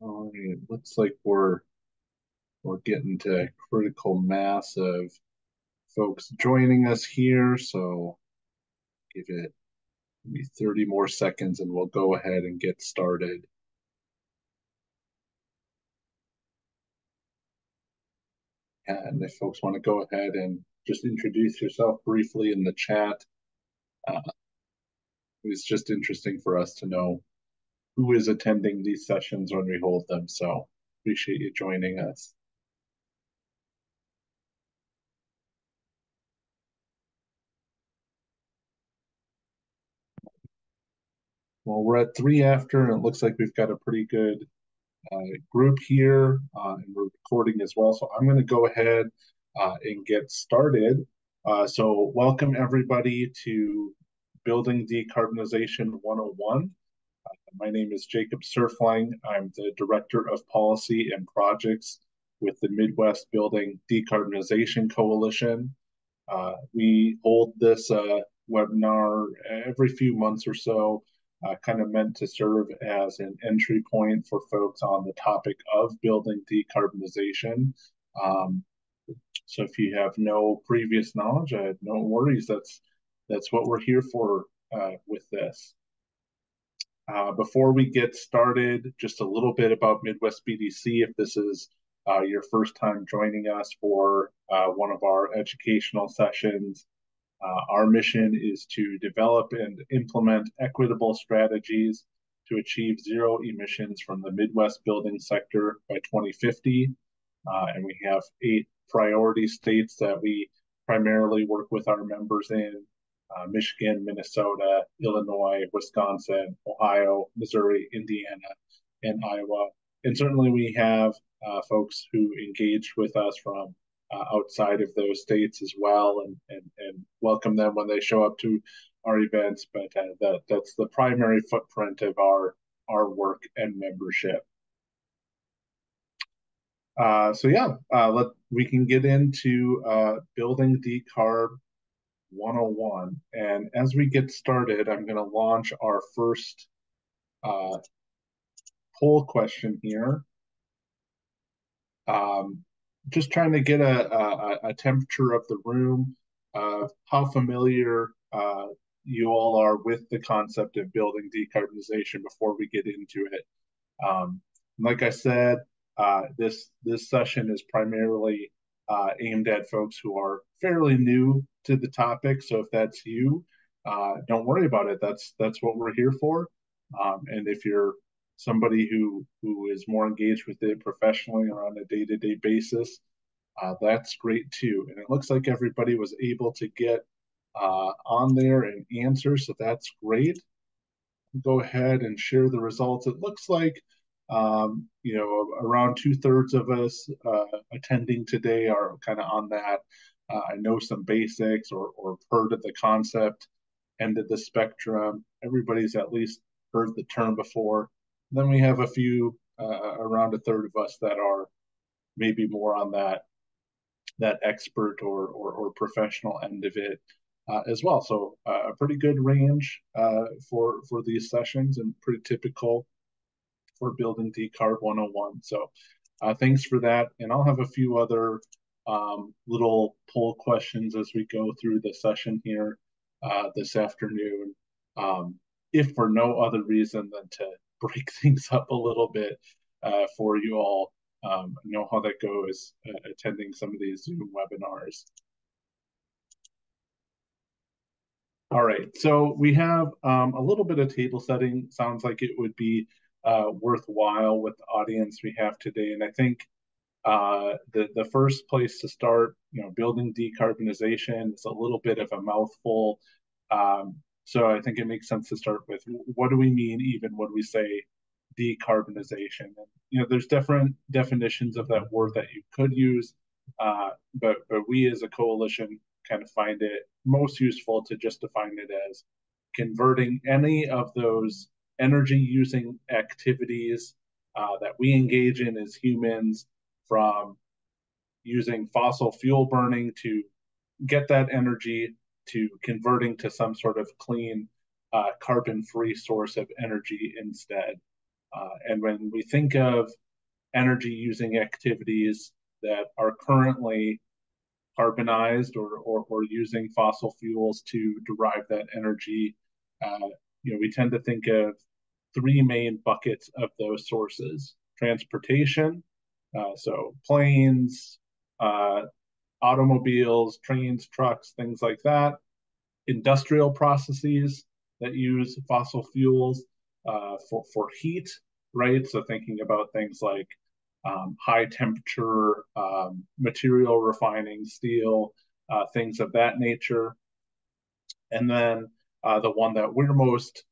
All right, looks like we're getting to critical mass of folks joining us here, so give it maybe 30 more seconds and we'll go ahead and get started. And if folks want to go ahead and just introduce yourself briefly in the chat, uh, it's just interesting for us to know who is attending these sessions when we hold them. So appreciate you joining us. Well, we're at 3 after, and it looks like we've got a pretty good group here, and we're recording as well. So I'm going to go ahead and get started. So welcome everybody to Building Decarbonization 101. My name is Jacob Serfling. I'm the Director of Policy and Projects with the Midwest Building Decarbonization Coalition. We hold this webinar every few months or so, kind of meant to serve as an entry point for folks on the topic of building decarbonization. Um, so if you have no previous knowledge, no worries. That's what we're here for with this. Before we get started, just a little bit about Midwest BDC. If this is your first time joining us for one of our educational sessions, our mission is to develop and implement equitable strategies to achieve zero emissions from the Midwest building sector by 2050. And we have 8 priority states that we primarily work with our members in: Michigan, Minnesota, Illinois, Wisconsin, Ohio, Missouri, Indiana, and Iowa. And certainly we have folks who engage with us from outside of those states as well, and welcome them when they show up to our events. But that's the primary footprint of our work and membership. So yeah, we can get into building decarb 101. And as we get started, I'm going to launch our first uh, poll question here. Just trying to get a temperature of the room, how familiar you all are with the concept of building decarbonization before we get into it. Like I said, this session is primarily aimed at folks who are fairly new to the topic. So if that's you, don't worry about it. That's what we're here for. And if you're somebody who is more engaged with it professionally or on a day-to-day basis, that's great too. And it looks like everybody was able to get on there and answer, so that's great. Go ahead and share the results. It looks like around 2/3 of us attending today are kind of on that. I know some basics or heard of the concept end of the spectrum. Everybody's at least heard the term before. Then we have a few, around 1/3 of us that are maybe more on that expert or professional end of it as well. So a pretty good range for these sessions and pretty typical for Building Decarb 101. So thanks for that. And I'll have a few other little poll questions as we go through the session here this afternoon, if for no other reason than to break things up a little bit for you all. Know how that goes attending some of these Zoom webinars. All right, so we have a little bit of table setting. Sounds like it would be worthwhile with the audience we have today. And I think the first place to start, building decarbonization is a little bit of a mouthful. So I think it makes sense to start with, what do we mean even when we say decarbonization? And, there's different definitions of that word that you could use, but we as a coalition kind of find it most useful to just define it as converting any of those energy using activities that we engage in as humans, from using fossil fuel burning to get that energy, to converting to some sort of clean carbon free source of energy instead. And when we think of energy using activities that are currently carbonized or using fossil fuels to derive that energy, uh, we tend to think of three main buckets of those sources: transportation, so planes, uh, automobiles, trains, trucks, things like that; industrial processes that use fossil fuels for heat, right? So thinking about things like high temperature material refining, steel, things of that nature. And then the one that we're most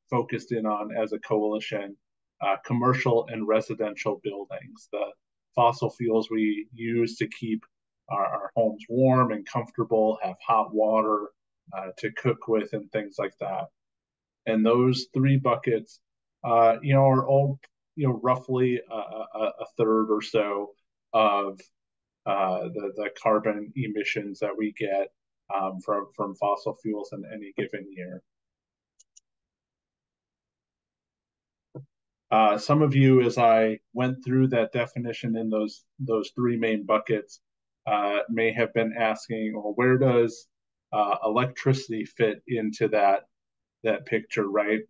focused in on as a coalition, commercial and residential buildings, the fossil fuels we use to keep our homes warm and comfortable, have hot water to cook with, and things like that. And those three buckets, are all, roughly a third or so of the carbon emissions that we get from fossil fuels in any given year. Some of you, as I went through that definition in those three main buckets, may have been asking, well, where does electricity fit into that picture, right?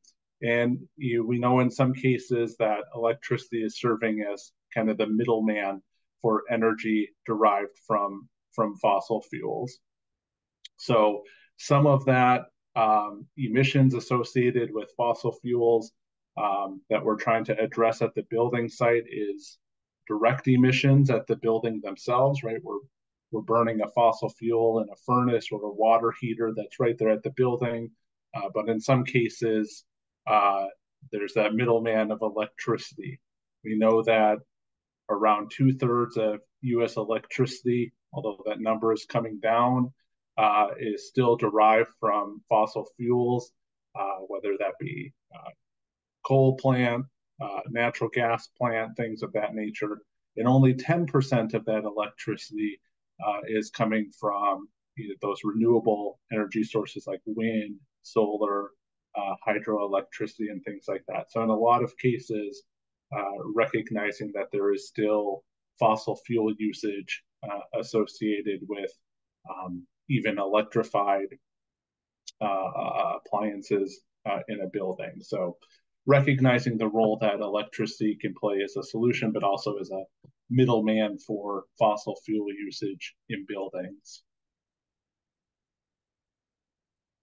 And we know in some cases that electricity is serving as kind of the middleman for energy derived from fossil fuels. So some of that emissions associated with fossil fuels that we're trying to address at the building site is direct emissions at the building themselves, right? We're burning a fossil fuel in a furnace or a water heater that's right there at the building. But in some cases, there's that middleman of electricity. We know that around 2/3 of US electricity, although that number is coming down, is still derived from fossil fuels, whether that be coal plant, natural gas plant, things of that nature. And only 10% of that electricity is coming from those renewable energy sources like wind, solar, hydroelectricity, and things like that. So in a lot of cases, recognizing that there is still fossil fuel usage associated with even electrified appliances in a building. So recognizing the role that electricity can play as a solution, but also as a middleman for fossil fuel usage in buildings.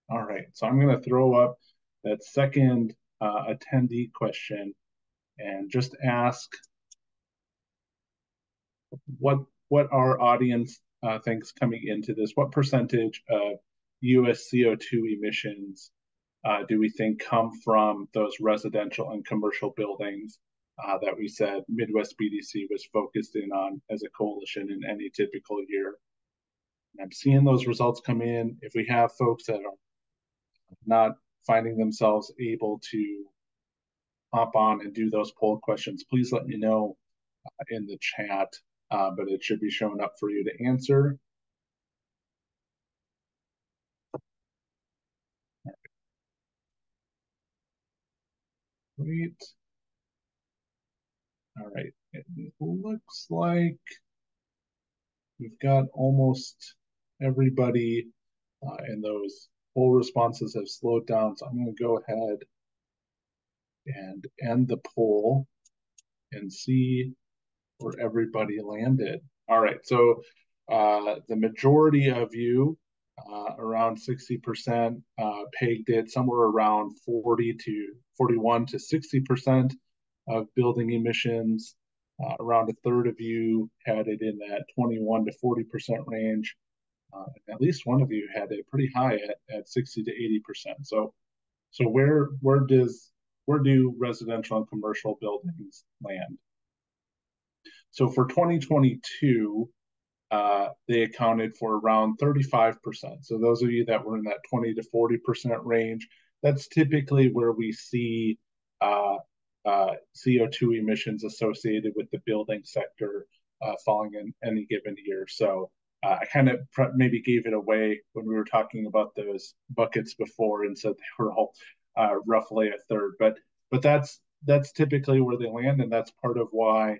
All right, so I'm going to throw up that second attendee question and just ask what our audience thinks coming into this. What percentage of US CO2 emissions do we think come from those residential and commercial buildings that we said Midwest BDC was focused in on as a coalition in any typical year? And I'm seeing those results come in. If we have folks that are not finding themselves able to hop on and do those poll questions, please let me know in the chat, but it should be showing up for you to answer. Great. All right. It looks like we've got almost everybody, and those poll responses have slowed down. So I'm going to go ahead and end the poll and see where everybody landed. All right. So the majority of you, around 60%, pegged it somewhere around 41 to 60% of building emissions. Around a third of you had it in that 21 to 40% range. At least one of you had it pretty high at 60 to 80%. So where do residential and commercial buildings land? So for 2022, they accounted for around 35%. So those of you that were in that 20 to 40% range, that's typically where we see CO2 emissions associated with the building sector falling in any given year. So I kind of maybe gave it away when we were talking about those buckets before and said they were all roughly a third. But that's typically where they land, and that's part of why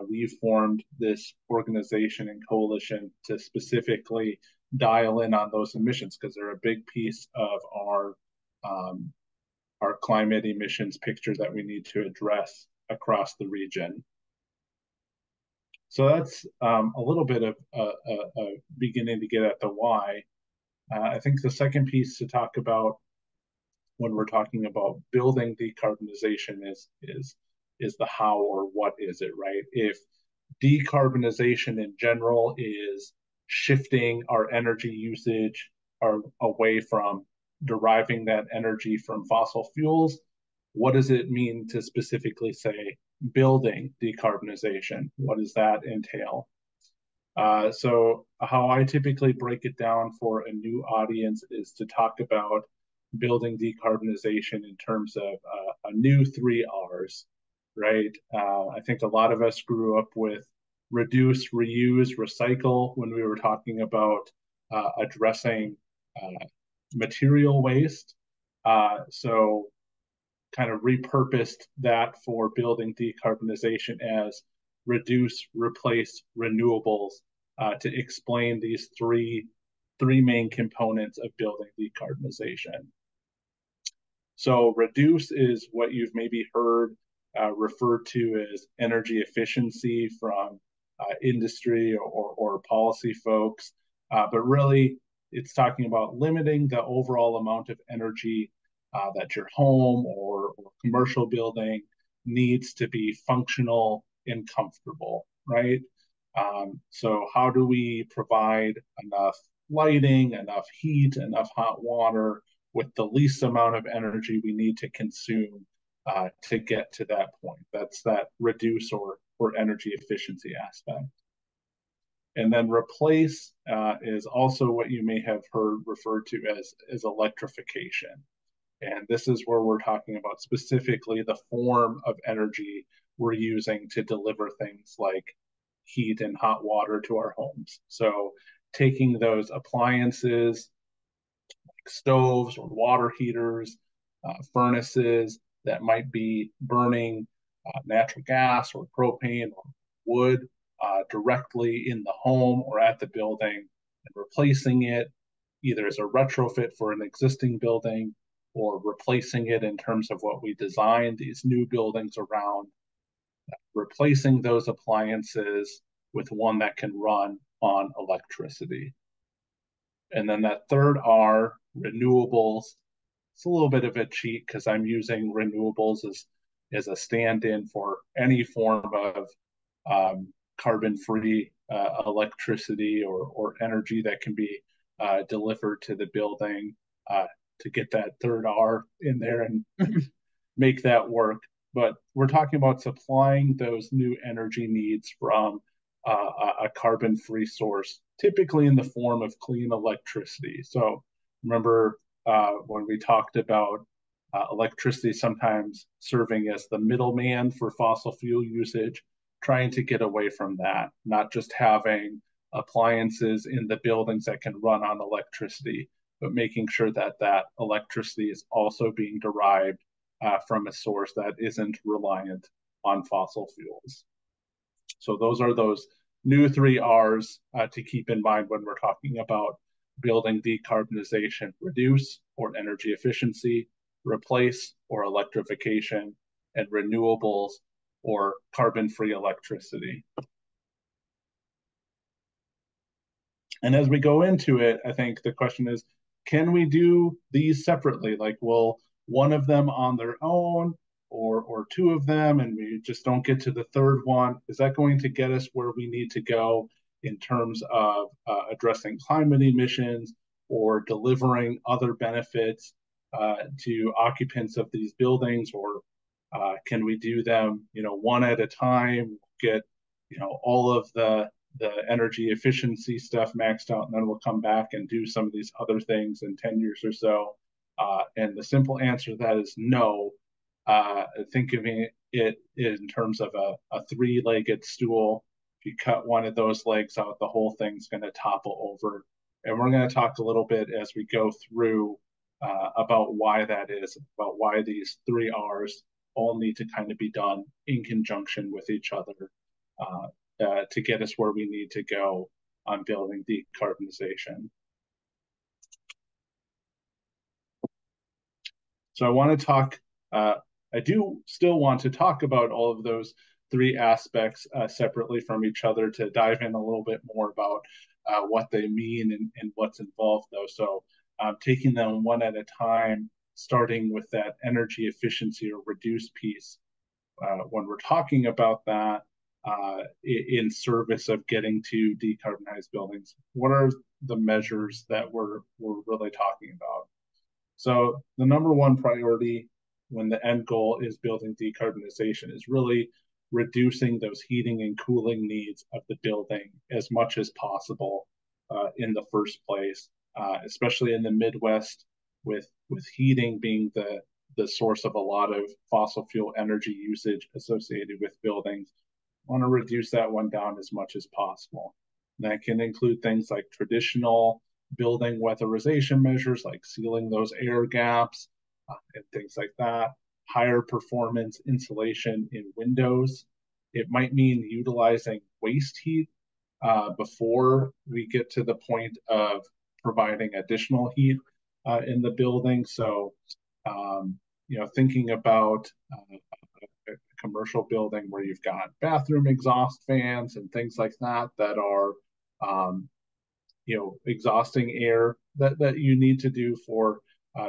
we've formed this organization and coalition to specifically dial in on those emissions because they're a big piece of um, our climate emissions picture that we need to address across the region. So that's a little bit of beginning to get at the why. I think the second piece to talk about when we're talking about building decarbonization is the how or what is it, right? If decarbonization in general is shifting our energy usage away from deriving that energy from fossil fuels, what does it mean to specifically say building decarbonization? What does that entail? So how I typically break it down for a new audience is to talk about building decarbonization in terms of a new 3 Rs, right? I think a lot of us grew up with reduce, reuse, recycle when we were talking about addressing material waste. So kind of repurposed that for building decarbonization as reduce, replace, renewables to explain these three main components of building decarbonization. So reduce is what you've maybe heard referred to as energy efficiency from industry or policy folks, but really it's talking about limiting the overall amount of energy that your home or commercial building needs to be functional and comfortable, right? So how do we provide enough lighting, enough heat, enough hot water with the least amount of energy we need to consume to get to that point? That's that reduce or energy efficiency aspect. And then replace is also what you may have heard referred to as electrification. And this is where we're talking about specifically the form of energy we're using to deliver things like heat and hot water to our homes. So taking those appliances like stoves or water heaters, furnaces that might be burning natural gas or propane or wood directly in the home or at the building and replacing it either as a retrofit for an existing building or replacing it in terms of what we designed these new buildings around, replacing those appliances with one that can run on electricity. And then that third R, renewables, it's a little bit of a cheat because I'm using renewables as a stand-in for any form of carbon-free electricity or energy that can be delivered to the building to get that third R in there and make that work. But we're talking about supplying those new energy needs from a carbon-free source, typically in the form of clean electricity. So remember when we talked about electricity sometimes serving as the middleman for fossil fuel usage, trying to get away from that, not just having appliances in the buildings that can run on electricity, but making sure that that electricity is also being derived from a source that isn't reliant on fossil fuels. So those are those new 3 Rs to keep in mind when we're talking about building decarbonization: reduce or energy efficiency, replace or electrification, and renewables or carbon-free electricity. And as we go into it, I think the question is, can we do these separately? Like, will one of them on their own or two of them, and we just don't get to the third one? Is that going to get us where we need to go in terms of addressing climate emissions or delivering other benefits to occupants of these buildings? Or can we do them, one at a time, get, all of the energy efficiency stuff maxed out, and then we'll come back and do some of these other things in 10 years or so? And the simple answer to that is no. Think of it in terms of a three-legged stool. If you cut one of those legs out, the whole thing's going to topple over. And we're going to talk a little bit as we go through about why that is, about why these 3 Rs all need to kind of be done in conjunction with each other to get us where we need to go on building decarbonization. So I want to talk, I do still want to talk about all of those three aspects separately from each other to dive in a little bit more about what they mean and what's involved though. So taking them one at a time, starting with that energy efficiency or reduce piece. When we're talking about that in service of getting to decarbonized buildings, what are the measures that we're really talking about? So the number one priority when the end goal is building decarbonization is really reducing those heating and cooling needs of the building as much as possible in the first place, especially in the Midwest, with heating being the source of a lot of fossil fuel energy usage associated with buildings. I want to reduce that one down as much as possible. And that can include things like traditional building weatherization measures like sealing those air gaps and things like that, higher performance insulation in windows. It might mean utilizing waste heat before we get to the point of providing additional heat in the building. So, thinking about a commercial building where you've got bathroom exhaust fans and things like that that are exhausting air that you need to do for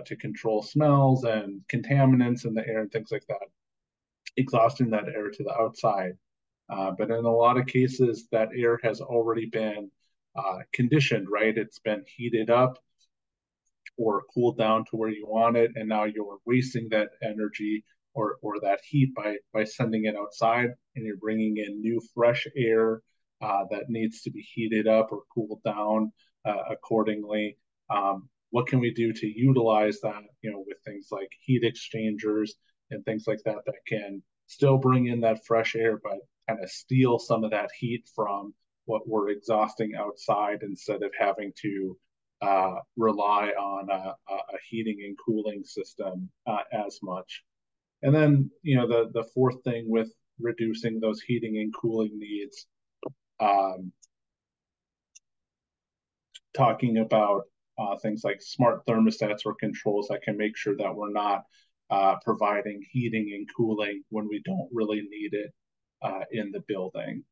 to control smells and contaminants in the air and things like that, exhausting that air to the outside. But in a lot of cases, that air has already been conditioned, right? It's been heated up or cooled down to where you want it, and now you're wasting that energy or that heat by sending it outside, and you're bringing in new fresh air that needs to be heated up or cooled down accordingly. What can we do to utilize that, with things like heat exchangers and things like that that can still bring in that fresh air, but kind of steal some of that heat from what we're exhausting outside instead of having to rely on a heating and cooling system as much. And then, the fourth thing with reducing those heating and cooling needs, talking about things like smart thermostats or controls that can make sure that we're not providing heating and cooling when we don't really need it in the building.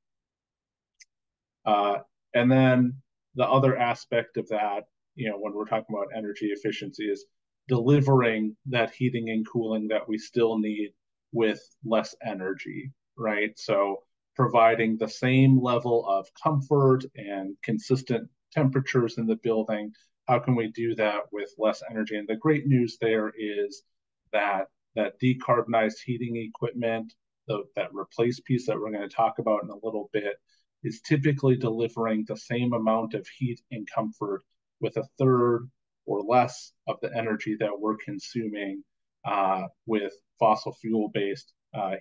And then the other aspect of that, when we're talking about energy efficiency, is delivering that heating and cooling that we still need with less energy, right? So providing the same level of comfort and consistent temperatures in the building. How can we do that with less energy? And the great news there is that decarbonized heating equipment, that replace piece that we're going to talk about in a little bit, is typically delivering the same amount of heat and comfort with a third or less of the energy that we're consuming with fossil fuel-based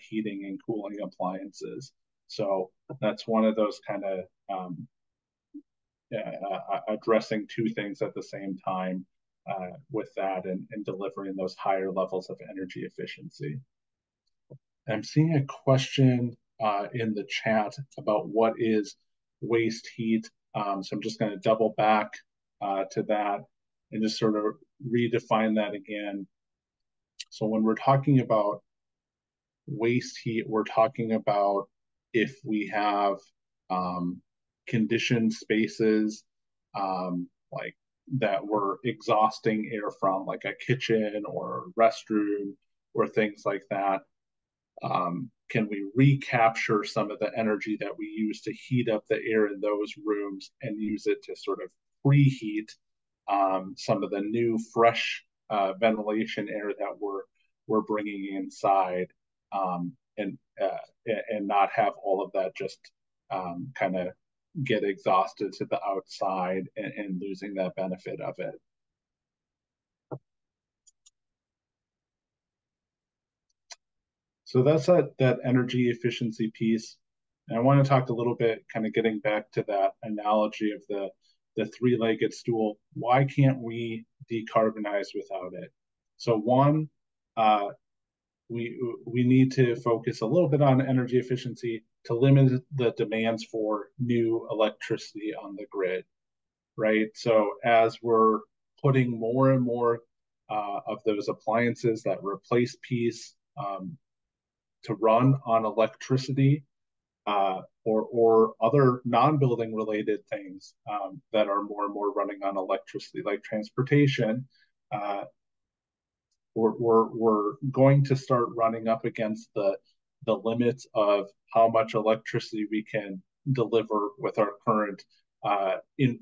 heating and cooling appliances. So that's one of those kind of addressing two things at the same time with that and delivering those higher levels of energy efficiency. I'm seeing a question in the chat about what is waste heat. So I'm just going to double back to that and just sort of redefine that again. So when we're talking about waste heat, we're talking about if we have conditioned spaces like that we're exhausting air from, like a kitchen or a restroom or things like that. Can we recapture some of the energy that we use to heat up the air in those rooms and use it to sort of preheat some of the new fresh ventilation air that we're bringing inside, and not have all of that just kind of get exhausted to the outside and losing that benefit of it. So that's that energy efficiency piece. And I want to talk a little bit, kind of getting back to that analogy of the three-legged stool. Why can't we decarbonize without it? So one, we need to focus a little bit on energy efficiency to limit the demands for new electricity on the grid, right? So as we're putting more and more of those appliances that replace peace to run on electricity, or other non-building related things that are more and more running on electricity, like transportation, uh, we're going to start running up against the limits of how much electricity we can deliver with our current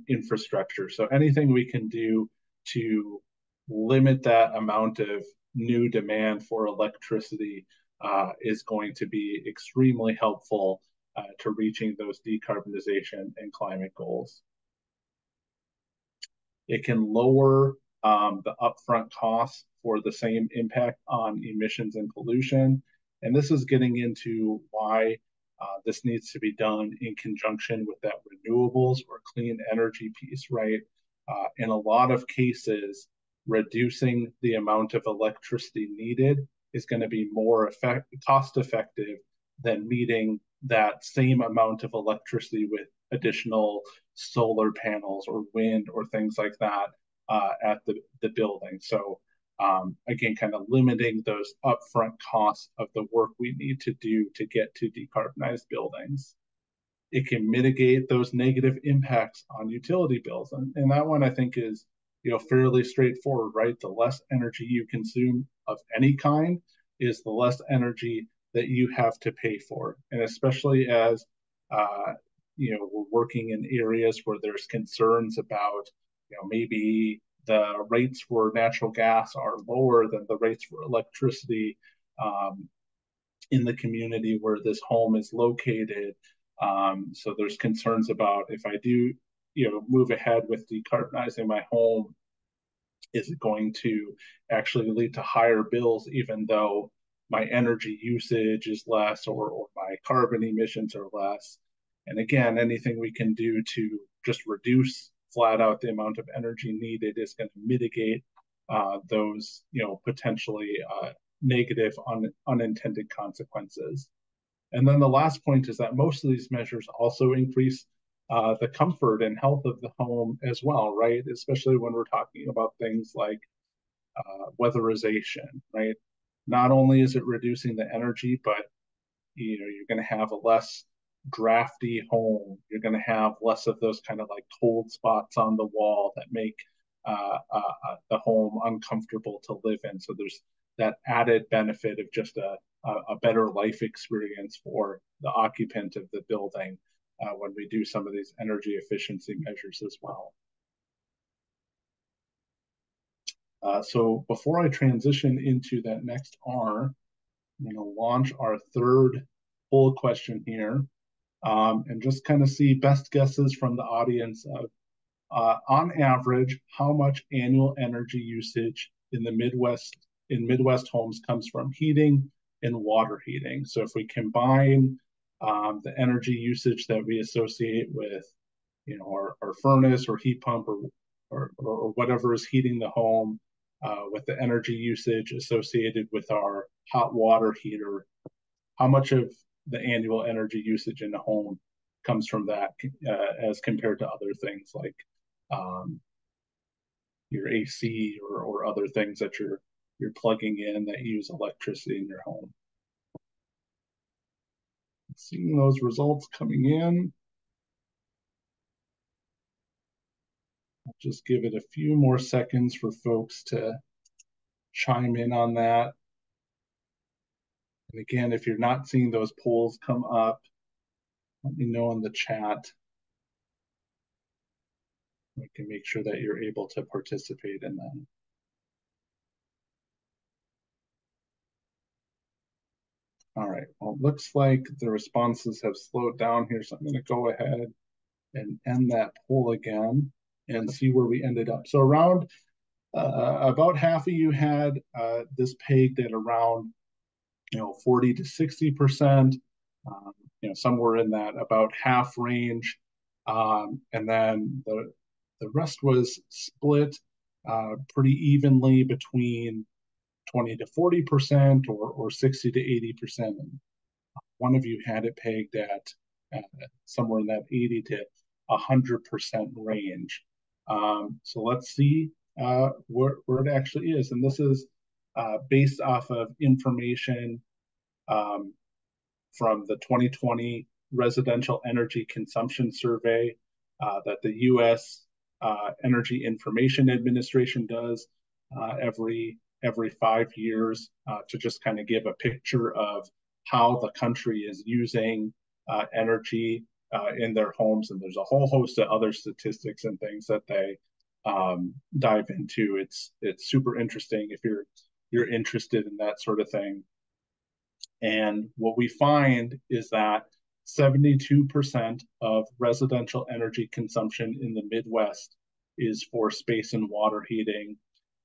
infrastructure. So anything we can do to limit that amount of new demand for electricity is going to be extremely helpful to reaching those decarbonization and climate goals. It can lower the upfront costs for the same impact on emissions and pollution. And this is getting into why this needs to be done in conjunction with that renewables or clean energy piece, right? In a lot of cases, reducing the amount of electricity needed is going to be more cost effective than meeting that same amount of electricity with additional solar panels or wind or things like that at the building. So again, kind of limiting those upfront costs of the work we need to do to get to decarbonized buildings. It can mitigate those negative impacts on utility bills. And that one I think is, fairly straightforward, right? The less energy you consume of any kind is the less energy that you have to pay for. And especially as, we're working in areas where there's concerns about, maybe the rates for natural gas are lower than the rates for electricity in the community where this home is located. So there's concerns about if I do, move ahead with decarbonizing my home, is it going to actually lead to higher bills, even though my energy usage is less or my carbon emissions are less? And again, anything we can do to just reduce flat out the amount of energy needed is going to mitigate those, potentially negative unintended consequences. And then the last point is that most of these measures also increase the comfort and health of the home as well, right? Especially when we're talking about things like weatherization, right? Not only is it reducing the energy, but you're going to have a less drafty home. You're going to have less of those kind of like cold spots on the wall that make the home uncomfortable to live in. So there's that added benefit of just a better life experience for the occupant of the building when we do some of these energy efficiency measures as well. So before I transition into that next R, I'm going to launch our third poll question here and just kind of see best guesses from the audience of, on average, how much annual energy usage in the Midwest homes comes from heating and water heating. So if we combine the energy usage that we associate with, our furnace or heat pump or whatever is heating the home, with the energy usage associated with our hot water heater, how much of the annual energy usage in the home comes from that as compared to other things like your AC or other things that you're plugging in that use electricity in your home. Seeing those results coming in. I'll just give it a few more seconds for folks to chime in on that. And again, if you're not seeing those polls come up, let me know in the chat. We can make sure that you're able to participate in them. All right, well, it looks like the responses have slowed down here, so I'm going to go ahead and end that poll again and see where we ended up. So around about half of you had this pegged at around 40 to 60%, somewhere in that about half range, and then the rest was split pretty evenly between 20 to 40% or 60 to 80%. One of you had it pegged at somewhere in that 80 to 100% range. So let's see where it actually is. And this is based off of information um, from the 2020 Residential Energy Consumption Survey that the U.S. Energy Information Administration does every 5 years to just kind of give a picture of how the country is using energy in their homes. And there's a whole host of other statistics and things that they dive into. It's super interesting if you're interested in that sort of thing. And what we find is that 72% of residential energy consumption in the Midwest is for space and water heating.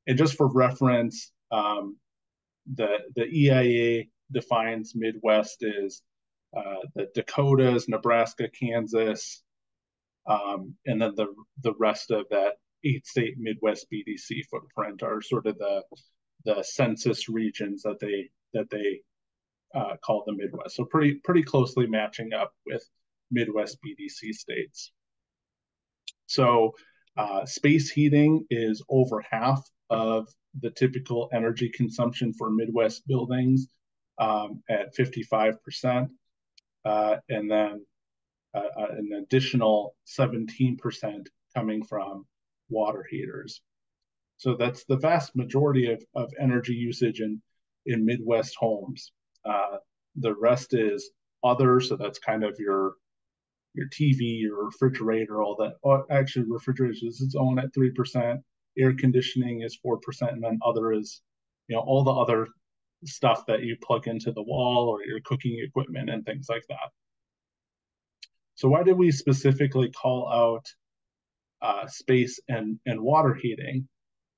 And just for reference, the EIA defines Midwest as the Dakotas, Nebraska, Kansas, and then the rest of that 8-state Midwest BDC footprint are sort of the census regions that they called the Midwest. So pretty closely matching up with Midwest BDC states. So space heating is over half of the typical energy consumption for Midwest buildings at 55%, and then an additional 17% coming from water heaters. So that's the vast majority of energy usage in Midwest homes. The rest is other, so that's kind of your TV, your refrigerator, all that. Oh, actually, refrigerator is its own at 3%. Air conditioning is 4%, and then other is, all the other stuff that you plug into the wall or your cooking equipment and things like that. So why did we specifically call out space and water heating?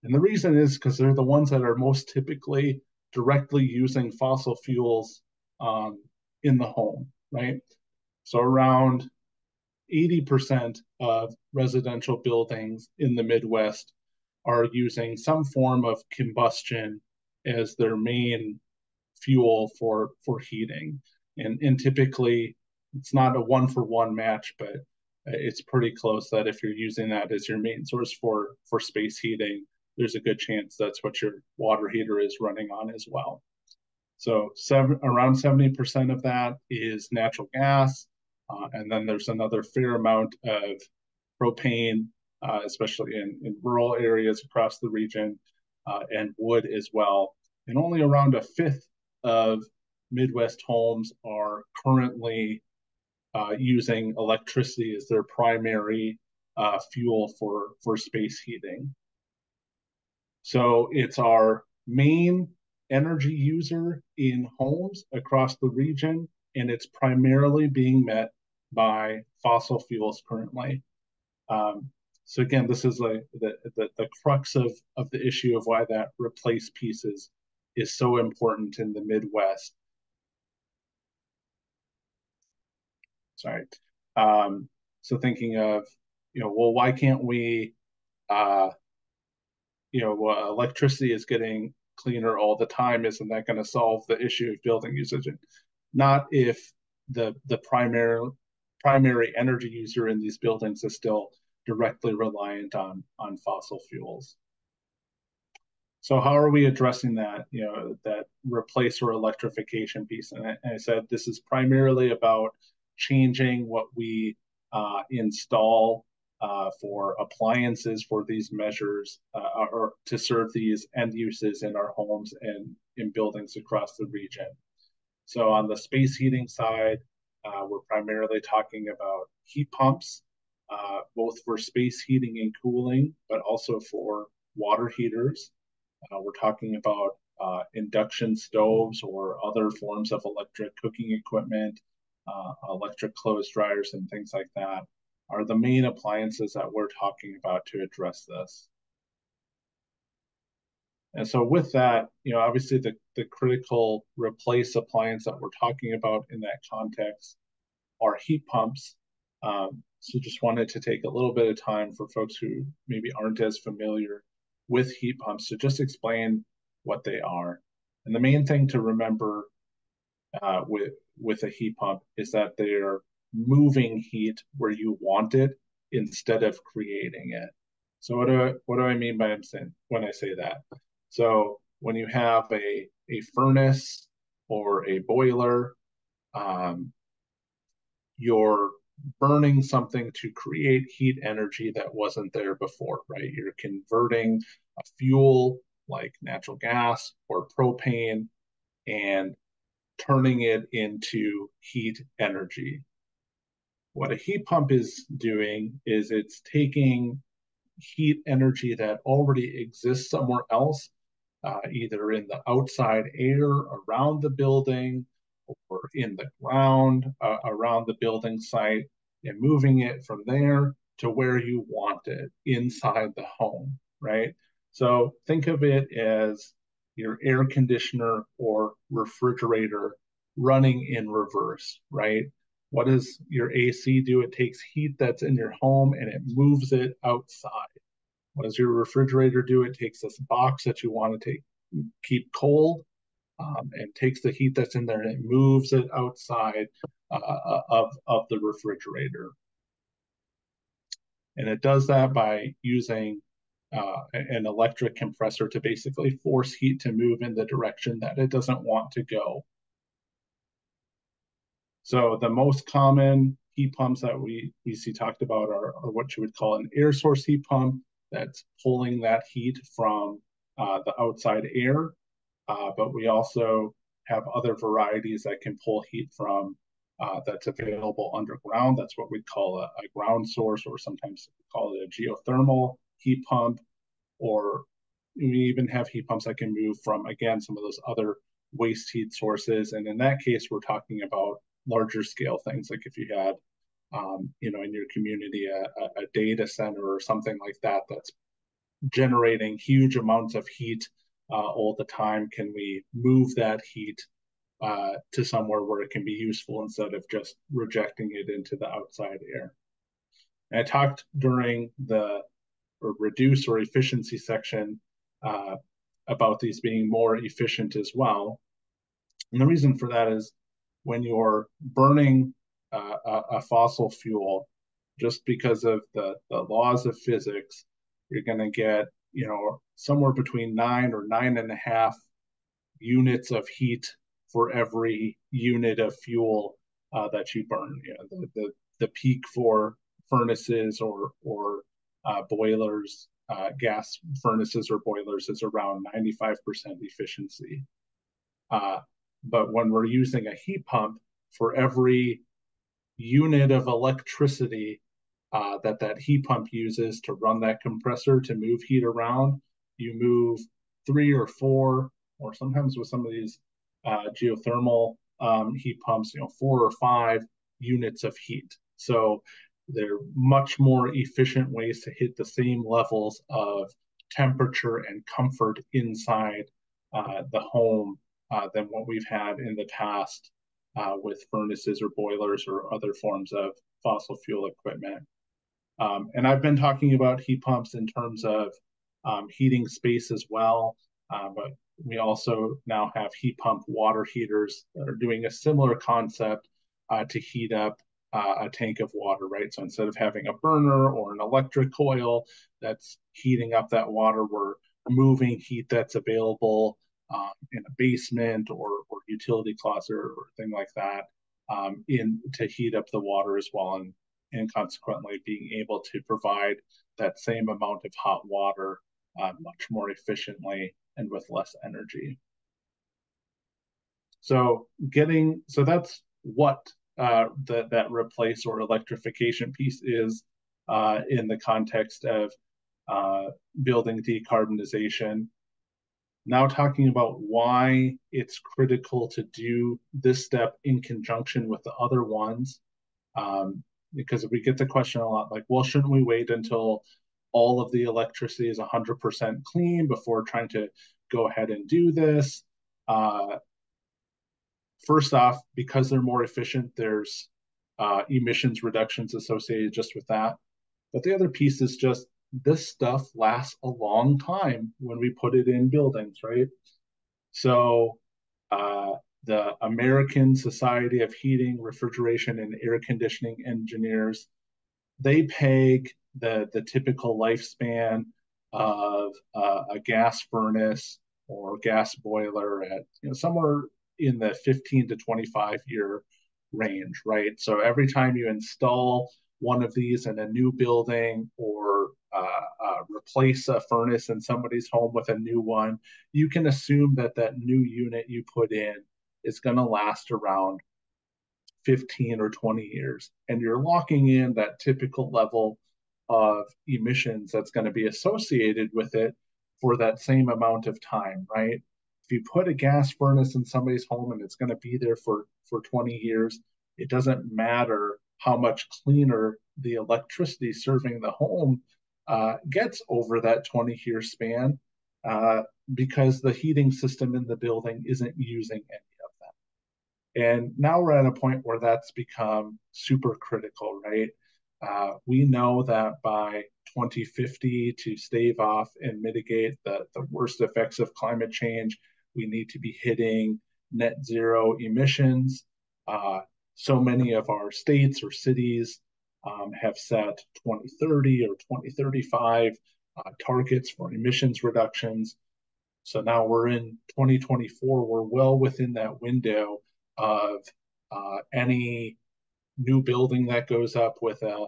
And the reason is because they're the ones that are most typically directly using fossil fuels in the home, right? So around 80% of residential buildings in the Midwest are using some form of combustion as their main fuel for heating. And typically, it's not a one-for-one match, but it's pretty close that if you're using that as your main source for space heating, there's a good chance that's what your water heater is running on as well. So around 70% of that is natural gas, and then there's another fair amount of propane, especially in rural areas across the region, and wood as well. And only around a fifth of Midwest homes are currently using electricity as their primary fuel for space heating. So it's our main energy user in homes across the region, and it's primarily being met by fossil fuels currently. So again, this is like the crux of the issue of why that replace piece is so important in the Midwest. Sorry. So thinking of, well, why can't we, electricity is getting cleaner all the time. Isn't that going to solve the issue of building usage? Not if the primary energy user in these buildings is still directly reliant on fossil fuels. So how are we addressing that, that replace or electrification piece? And I said this is primarily about changing what we install for appliances for these measures or to serve these end uses in our homes and in buildings across the region. So on the space heating side, we're primarily talking about heat pumps, both for space heating and cooling, but also for water heaters. We're talking about induction stoves or other forms of electric cooking equipment, electric clothes dryers, and things like that are the main appliances that we're talking about to address this. And so with that, obviously the critical replace appliance that we're talking about in that context are heat pumps. So just wanted to take a little bit of time for folks who maybe aren't as familiar with heat pumps to just explain what they are. And the main thing to remember with a heat pump is that they're moving heat where you want it instead of creating it. So what do I mean by when I say that? So when you have a furnace or a boiler, um, you're burning something to create heat energy that wasn't there before, right? You're converting a fuel like natural gas or propane and turning it into heat energy. What a heat pump is doing is it's taking heat energy that already exists somewhere else, either in the outside air around the building or in the ground around the building site, and moving it from there to where you want it inside the home, right? So think of it as your air conditioner or refrigerator running in reverse, right? What does your AC do? It takes heat that's in your home and it moves it outside. What does your refrigerator do? It takes this box that you want to keep cold, and takes the heat that's in there and it moves it outside of the refrigerator. And it does that by using an electric compressor to basically force heat to move in the direction that it doesn't want to go. So the most common heat pumps that we see talked about are what you would call an air source heat pump that's pulling that heat from the outside air. But we also have other varieties that can pull heat from that's available underground. That's what we call a ground source, or sometimes we call it a geothermal heat pump. Or we even have heat pumps that can move from, again, some of those other waste heat sources. And in that case, we're talking about larger scale things, like if you had, in your community, a data center or something like that that's generating huge amounts of heat all the time. Can we move that heat to somewhere where it can be useful instead of just rejecting it into the outside air? And I talked during the reduce or efficiency section about these being more efficient as well. And the reason for that is when you're burning a fossil fuel, just because of the laws of physics, you're going to get, somewhere between 9 or 9.5 units of heat for every unit of fuel that you burn. The peak for furnaces or boilers, gas furnaces or boilers, is around 95% efficiency. But when we're using a heat pump, for every unit of electricity that heat pump uses to run that compressor to move heat around, you move 3 or 4, or sometimes with some of these geothermal heat pumps, 4 or 5 units of heat. So they're much more efficient ways to hit the same levels of temperature and comfort inside the home than what we've had in the past with furnaces or boilers or other forms of fossil fuel equipment. And I've been talking about heat pumps in terms of heating space as well, but we also now have heat pump water heaters that are doing a similar concept to heat up a tank of water, right? So instead of having a burner or an electric coil that's heating up that water, we're moving heat that's available in a basement or utility closet or thing like that in to heat up the water as well, and consequently being able to provide that same amount of hot water much more efficiently and with less energy. So that's what that replace or electrification piece is in the context of building decarbonization. Now talking about why it's critical to do this step in conjunction with the other ones. Because we get the question a lot, like, well, shouldn't we wait until all of the electricity is 100% clean before trying to go ahead and do this? First off, because they're more efficient, there's emissions reductions associated just with that. But the other piece is just this stuff lasts a long time when we put it in buildings, right? So the American Society of Heating, Refrigeration, and Air Conditioning Engineers, they peg the typical lifespan of a gas furnace or gas boiler at somewhere in the 15 to 25-year range, right? So every time you install one of these in a new building or replace a furnace in somebody's home with a new one, you can assume that that new unit you put in is going to last around 15 or 20 years. And you're locking in that typical level of emissions that's going to be associated with it for that same amount of time, right? If you put a gas furnace in somebody's home and it's going to be there for 20 years, it doesn't matter how much cleaner the electricity serving the home gets over that 20-year span uh, because the heating system in the building isn't using any of that. And now we're at a point where that's become super critical, right? We know that by 2050, to stave off and mitigate the worst effects of climate change, we need to be hitting net zero emissions. Uh, so many of our states or cities have set 2030 or 2035 targets for emissions reductions. So now we're in 2024. We're well within that window of any new building that goes up with a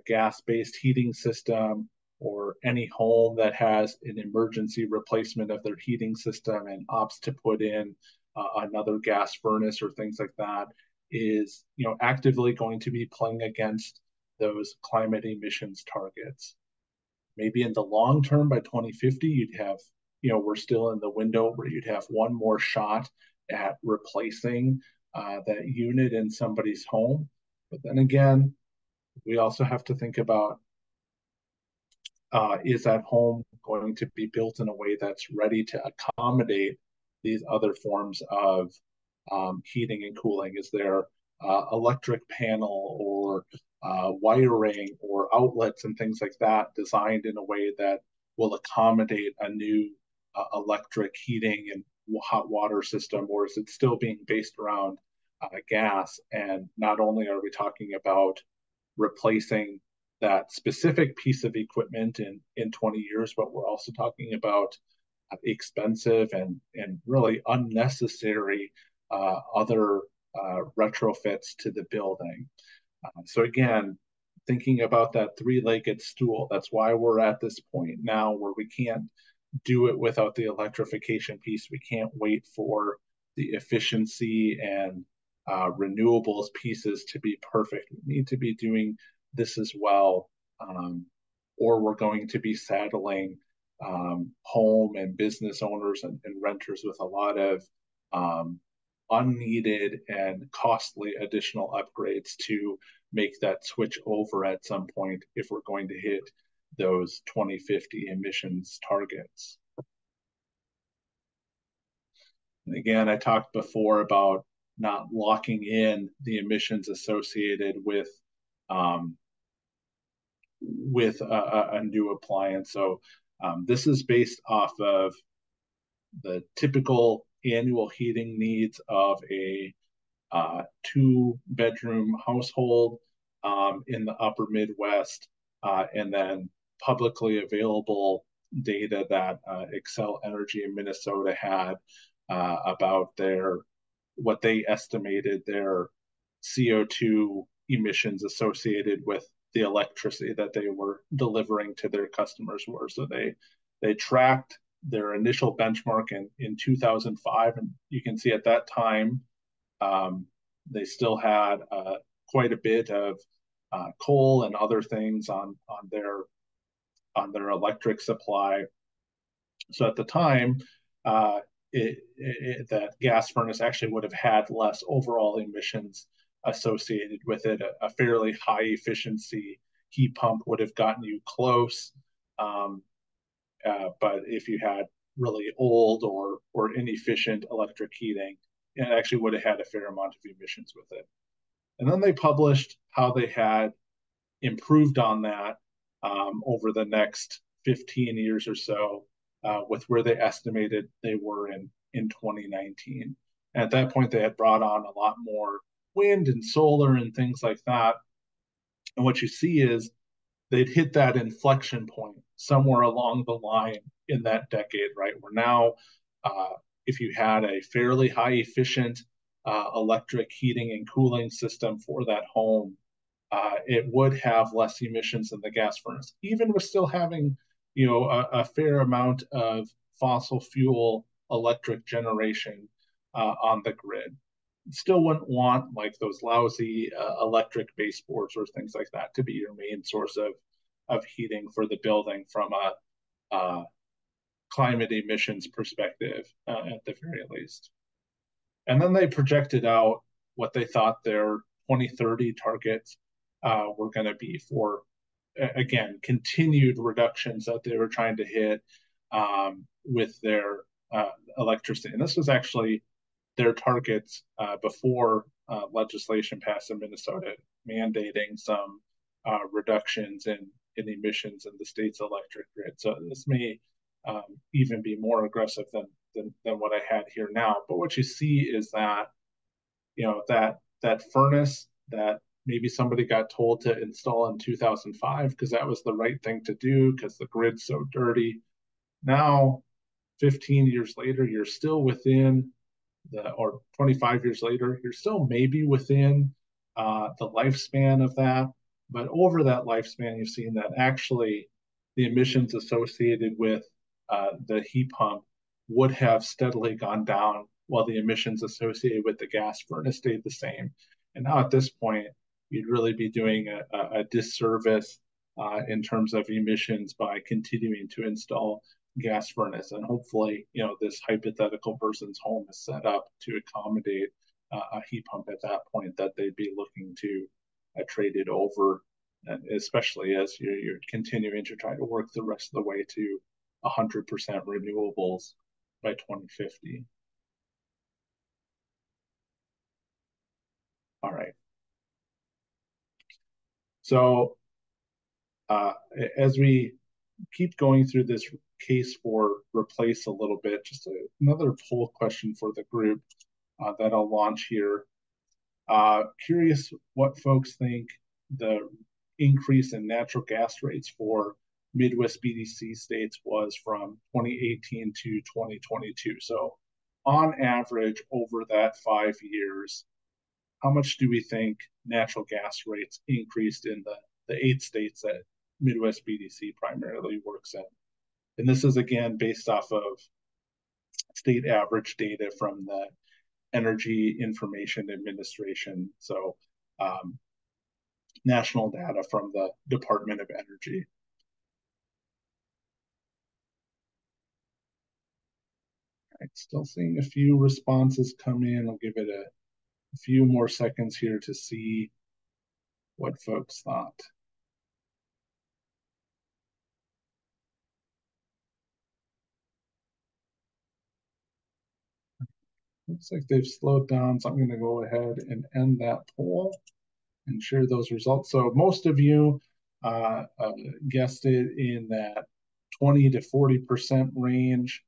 gas-based heating system, or any home that has an emergency replacement of their heating system and opts to put in another gas furnace or things like that, is actively going to be playing against those climate emissions targets. Maybe in the long term, by 2050, you'd have, we're still in the window where you'd have one more shot at replacing that unit in somebody's home. But then again, we also have to think about, is that home going to be built in a way that's ready to accommodate these other forms of heating and cooling? Is there electric panel or wiring or outlets and things like that designed in a way that will accommodate a new electric heating and hot water system, or is it still being based around gas? And not only are we talking about replacing that specific piece of equipment in 20 years, but we're also talking about expensive and really unnecessary other retrofits to the building. So again, thinking about that three-legged stool, that's why we're at this point now where we can't do it without the electrification piece. We can't wait for the efficiency and renewables pieces to be perfect. We need to be doing this as well, or we're going to be saddling home and business owners and renters with a lot of unneeded and costly additional upgrades to make that switch over at some point if we're going to hit those 2050 emissions targets. And again, I talked before about not locking in the emissions associated with a new appliance. So this is based off of the typical annual heating needs of a two-bedroom household in the upper Midwest, and then publicly available data that Xcel Energy in Minnesota had about what they estimated their CO2 emissions associated with the electricity that they were delivering to their customers were. So they tracked their initial benchmark in 2005, and you can see at that time they still had quite a bit of coal and other things on their electric supply. So at the time, that gas furnace actually would have had less overall emissions associated with it. A fairly high efficiency heat pump would have gotten you close, but if you had really old or inefficient electric heating, it actually would have had a fair amount of emissions with it. And then they published how they had improved on that over the next 15 years or so. with where they estimated they were in 2019. And at that point, they had brought on a lot more wind and solar and things like that. And what you see is they'd hit that inflection point somewhere along the line in that decade, right? Where now, uh, if you had a fairly high efficient electric heating and cooling system for that home, it would have less emissions than the gas furnace, even with still having, a fair amount of fossil fuel electric generation on the grid. Still wouldn't want like those lousy electric baseboards or things like that to be your main source of heating for the building from a climate emissions perspective, at the very least. And then they projected out what they thought their 2030 targets were going to be for, again, continued reductions that they were trying to hit with their electricity. And this was actually their targets before legislation passed in Minnesota mandating some reductions in emissions in the state's electric grid. So this may even be more aggressive than what I had here now. But what you see is that, that furnace that maybe somebody got told to install in 2005 because that was the right thing to do because the grid's so dirty. Now, 15 years later, you're still within or 25 years later, you're still maybe within the lifespan of that. But over that lifespan, you've seen that actually the emissions associated with the heat pump would have steadily gone down while the emissions associated with the gas furnace stayed the same. And now at this point, you'd really be doing a disservice in terms of emissions by continuing to install gas furnace. And hopefully, this hypothetical person's home is set up to accommodate a heat pump at that point that they'd be looking to trade it over, especially as you're continuing to try to work the rest of the way to 100% renewables by 2050. All right. So as we keep going through this case for replace a little bit, just another poll question for the group that I'll launch here. Curious what folks think the increase in natural gas rates for Midwest BDC states was from 2018 to 2022. So on average over that 5 years, how much do we think natural gas rates increased in the 8 states that Midwest BDC primarily works in? And this is again based off of state average data from the Energy Information Administration. So national data from the Department of Energy. All right, still seeing a few responses come in. I'll give it a few more seconds here to see what folks thought. Looks like they've slowed down, so I'm going to go ahead and end that poll and share those results. So most of you guessed it in that 20 to 40% range.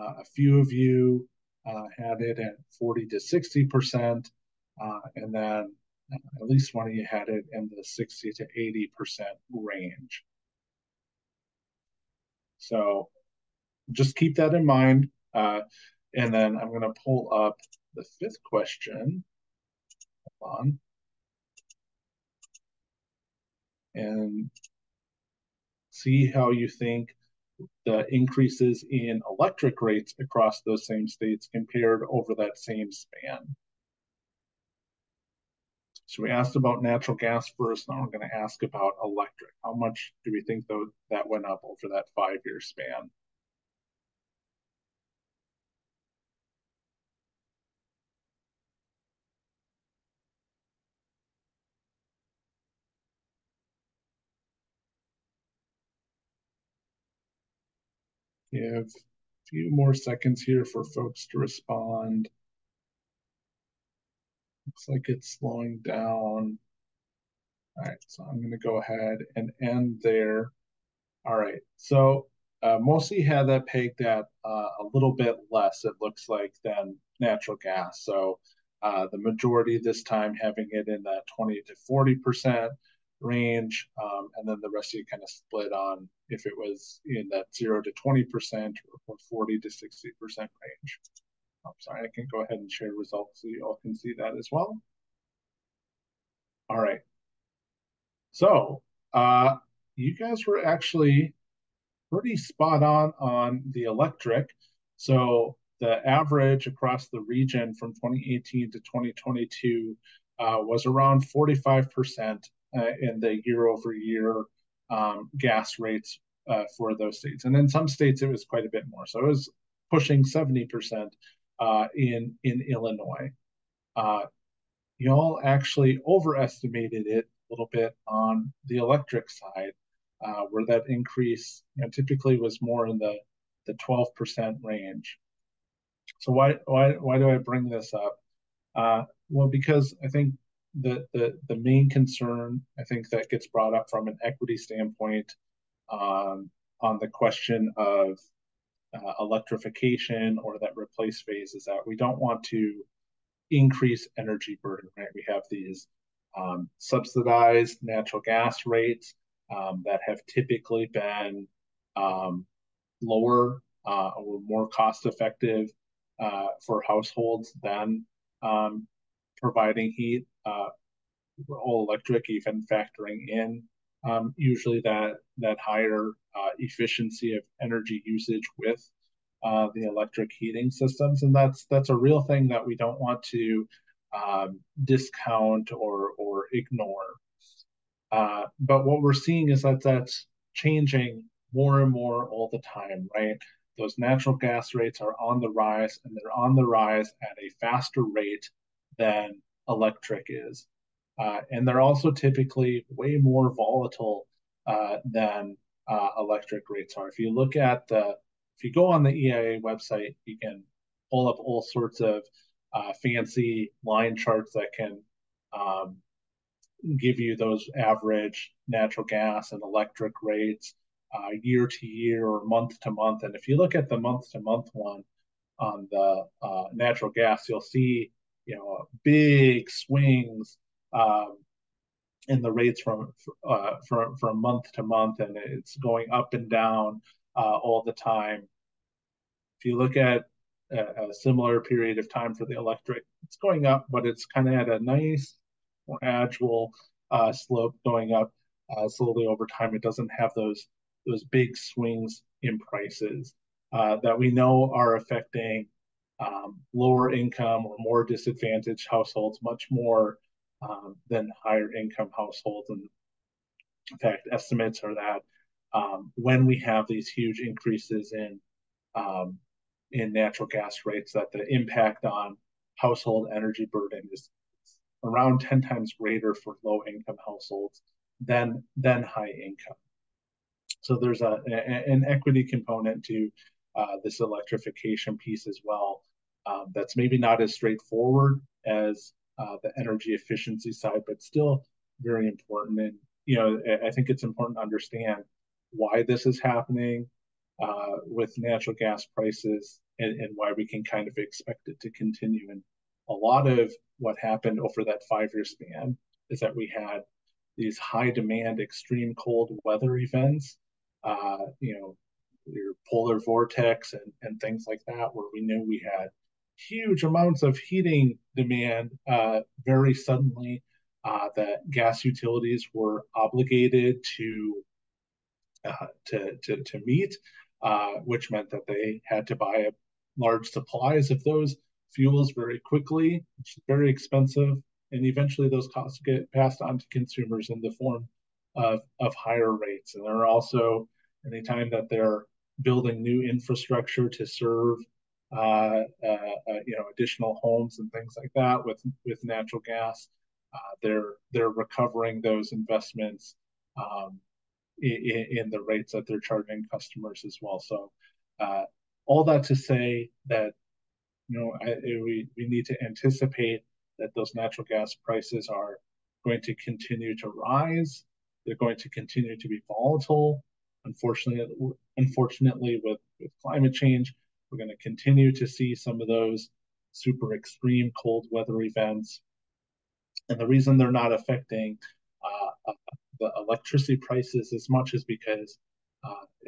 A few of you had it at 40 to 60%, and then at least one of you had it in the 60 to 80% range. So just keep that in mind. And then I'm going to pull up the fifth question. Hold on. And see how you think the increases in electric rates across those same states compared over that same span. So we asked about natural gas first. Now we're going to ask about electric. How much do we think that went up over that 5-year span? Give a few more seconds here for folks to respond. Looks like it's slowing down. All right, so I'm going to go ahead and end there. All right, so mostly had that pegged at a little bit less, it looks like, than natural gas. So the majority this time having it in that 20 to 40% range, and then the rest of you kind of split on if it was in that 0 to 20% or 40 to 60% range. I'm sorry, I can go ahead and share results so you all can see that as well. All right. So you guys were actually pretty spot on the electric. So the average across the region from 2018 to 2022 was around 45% in the year over year gas rates for those states. And in some states, it was quite a bit more. So it was pushing 70% in Illinois. Uh, you all actually overestimated it a little bit on the electric side, where that increase typically was more in the 12% range. So why do I bring this up? Well, because I think the main concern I think that gets brought up from an equity standpoint on the question of electrification or that replace phase is that we don't want to increase energy burden, right? We have these subsidized natural gas rates that have typically been lower or more cost effective for households than providing heat, all electric, even factoring in usually that higher efficiency of energy usage with the electric heating systems, and that's a real thing that we don't want to discount or ignore. But what we're seeing is that that's changing more and more all the time, right? Those natural gas rates are on the rise, and they're on the rise at a faster rate than electric is. And they're also typically way more volatile than electric rates are. If you go on the EIA website, you can pull up all sorts of fancy line charts that can give you those average natural gas and electric rates year to year or month to month. And if you look at the month to month one on the natural gas, you'll see big swings in the rates from month to month, and it's going up and down all the time. If you look at a similar period of time for the electric, it's going up, but it's kind of at a nice, more agile slope going up slowly over time. It doesn't have those big swings in prices that we know are affecting lower income or more disadvantaged households much more than higher income households. And in fact, estimates are that when we have these huge increases in natural gas rates, that the impact on household energy burden is around 10 times greater for low income households than high income. So there's an equity component to this electrification piece as well. That's maybe not as straightforward as the energy efficiency side, but still very important. And I think it's important to understand why this is happening with natural gas prices and why we can kind of expect it to continue. And a lot of what happened over that 5-year span is that we had these high demand, extreme cold weather events, your polar vortex and things like that, where we knew we had huge amounts of heating demand very suddenly that gas utilities were obligated to meet, which meant that they had to buy large supplies of those fuels very quickly, which is very expensive, and eventually those costs get passed on to consumers in the form of higher rates. And there are also, anytime that they're building new infrastructure to serve additional homes and things like that with natural gas, they're recovering those investments in the rates that they're charging customers as well. So all that to say that we need to anticipate that those natural gas prices are going to continue to rise. They're going to continue to be volatile. Unfortunately, with climate change, we're going to continue to see some of those super extreme cold weather events. And the reason they're not affecting the electricity prices as much is because,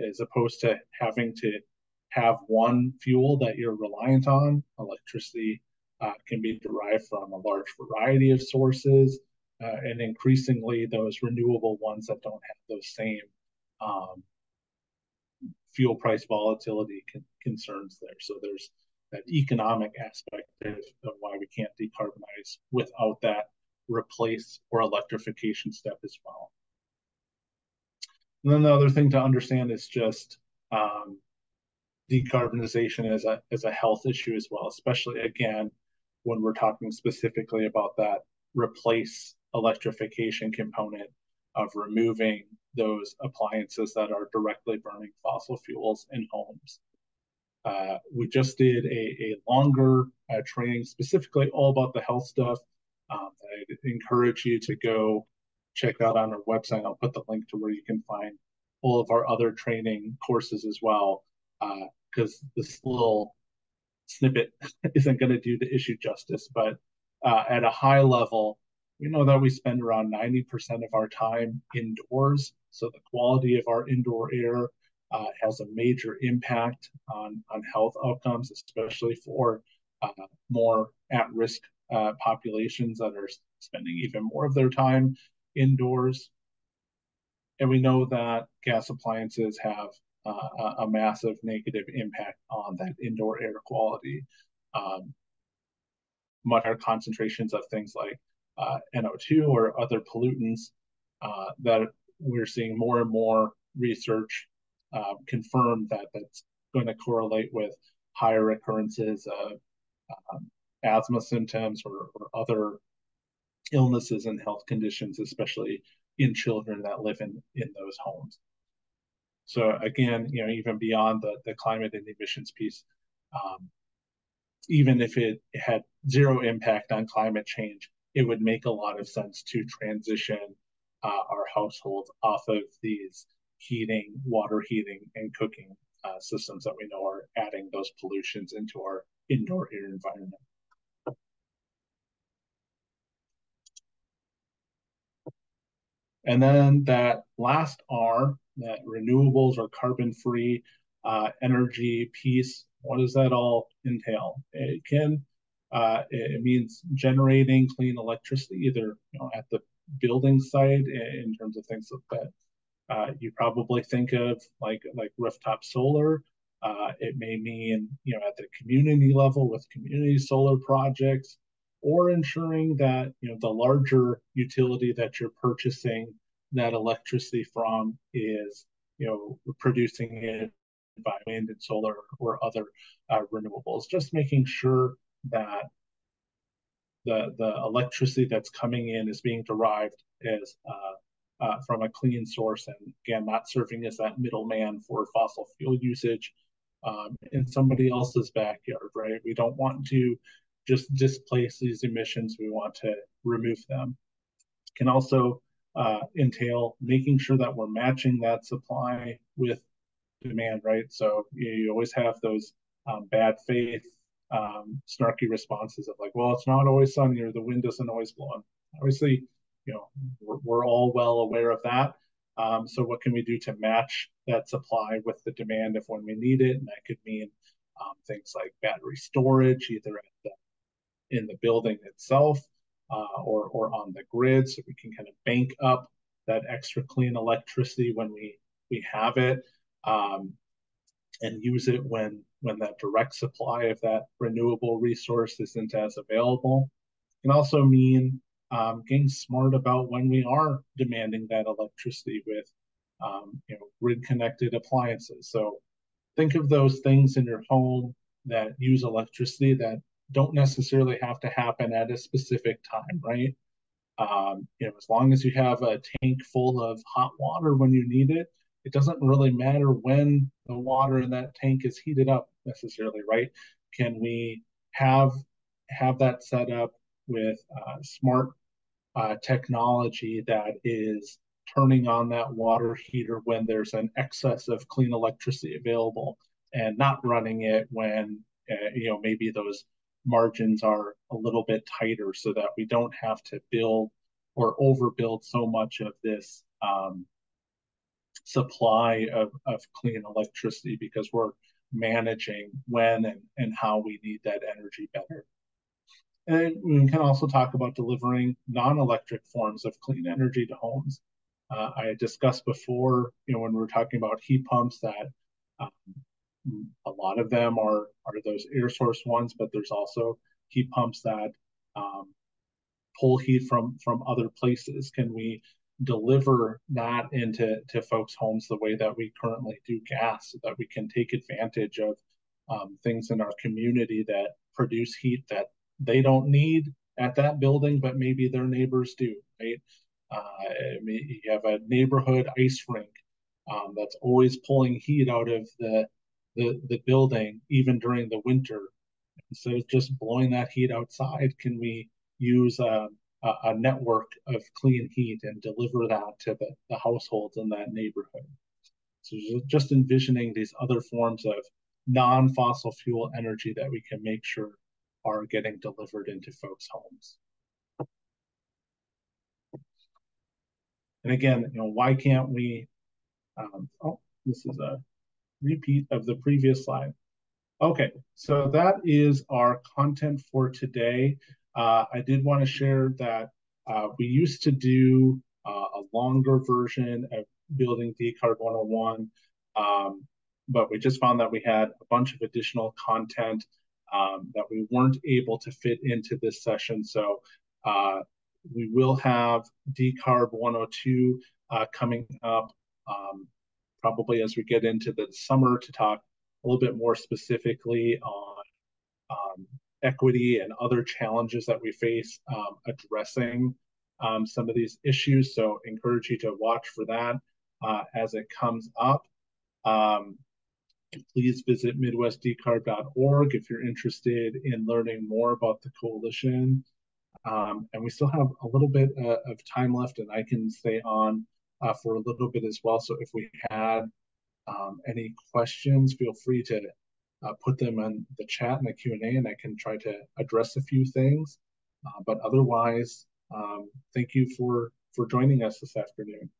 as opposed to having to have one fuel that you're reliant on, electricity can be derived from a large variety of sources, and increasingly those renewable ones that don't have those same um, fuel price volatility concerns there. So there's that economic aspect of why we can't decarbonize without that replace or electrification step as well. And then the other thing to understand is just decarbonization as a health issue as well, especially again when we're talking specifically about that replace electrification component of removing those appliances that are directly burning fossil fuels in homes. We just did a longer training specifically all about the health stuff. I'd encourage you to go check out on our website. I'll put the link to where you can find all of our other training courses as well, because this little snippet isn't going to do the issue justice. But at a high level, we know that we spend around 90% of our time indoors. So the quality of our indoor air has a major impact on health outcomes, especially for more at-risk populations that are spending even more of their time indoors. And we know that gas appliances have a massive negative impact on that indoor air quality. Much higher concentrations of things like NO2 or other pollutants that we're seeing more and more research confirm that that's going to correlate with higher occurrences of asthma symptoms or other illnesses and health conditions, especially in children that live in those homes. So again, even beyond the climate and emissions piece, even if it had zero impact on climate change, it would make a lot of sense to transition our households off of these water heating, and cooking systems that we know are adding those pollutions into our indoor air environment. And then that last R, that renewables or carbon-free energy piece, what does that all entail? It means generating clean electricity, either at the building site in terms of things that you probably think of like rooftop solar. It may mean at the community level with community solar projects, or ensuring that the larger utility that you're purchasing that electricity from is producing it by wind and solar or other renewables. Just making sure that the electricity that's coming in is being derived as from a clean source, and again, not serving as that middleman for fossil fuel usage in somebody else's backyard, right? We don't want to just displace these emissions. We want to remove them. It can also entail making sure that we're matching that supply with demand, right? So you always have those bad faith, snarky responses of like, well, it's not always sunny or the wind doesn't always blow. And obviously, we're all well aware of that. So what can we do to match that supply with the demand of when we need it? And that could mean things like battery storage, either in the building itself or on the grid, so we can kind of bank up that extra clean electricity when we have it, and use it when that direct supply of that renewable resource isn't as available. It can also mean getting smart about when we are demanding that electricity with grid-connected appliances. So think of those things in your home that use electricity that don't necessarily have to happen at a specific time, right? As long as you have a tank full of hot water when you need it, it doesn't really matter when the water in that tank is heated up necessarily, right? Can we have that set up with smart technology that is turning on that water heater when there's an excess of clean electricity available, and not running it when maybe those margins are a little bit tighter, so that we don't have to build or overbuild so much of this supply of clean electricity, because we're managing when and how we need that energy better. And we can also talk about delivering non-electric forms of clean energy to homes. I discussed before, when we were talking about heat pumps, that um, a lot of them are those air source ones, but there's also heat pumps that um, pull heat from other places. Can we deliver that into folks' homes the way that we currently do gas, so that we can take advantage of things in our community that produce heat that they don't need at that building, but maybe their neighbors do, right? You have a neighborhood ice rink that's always pulling heat out of the building, even during the winter. Instead of just blowing that heat outside, can we use a network of clean heat and deliver that to the households in that neighborhood? So just envisioning these other forms of non-fossil fuel energy that we can make sure are getting delivered into folks' homes. And again, why can't we? This is a repeat of the previous slide. Okay, so that is our content for today. I did want to share that we used to do a longer version of Building Decarb 101, but we just found that we had a bunch of additional content that we weren't able to fit into this session. So we will have Decarb 102 coming up probably as we get into the summer, to talk a little bit more specifically on equity and other challenges that we face addressing some of these issues. So encourage you to watch for that as it comes up. Please visit midwestdecarb.org if you're interested in learning more about the coalition. And we still have a little bit of time left, and I can stay on for a little bit as well. So if we had any questions, feel free to put them in the chat in the Q&A, and I can try to address a few things. But otherwise, thank you for joining us this afternoon.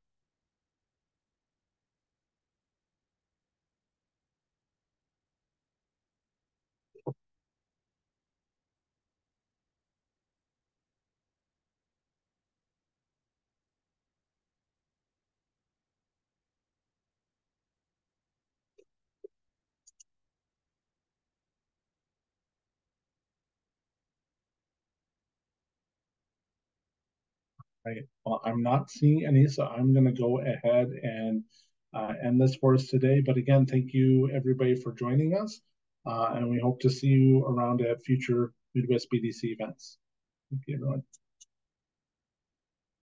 Right. Well, I'm not seeing any, so I'm going to go ahead and end this for us today. But again, thank you everybody for joining us, and we hope to see you around at future Midwest BDC events. Thank you, everyone.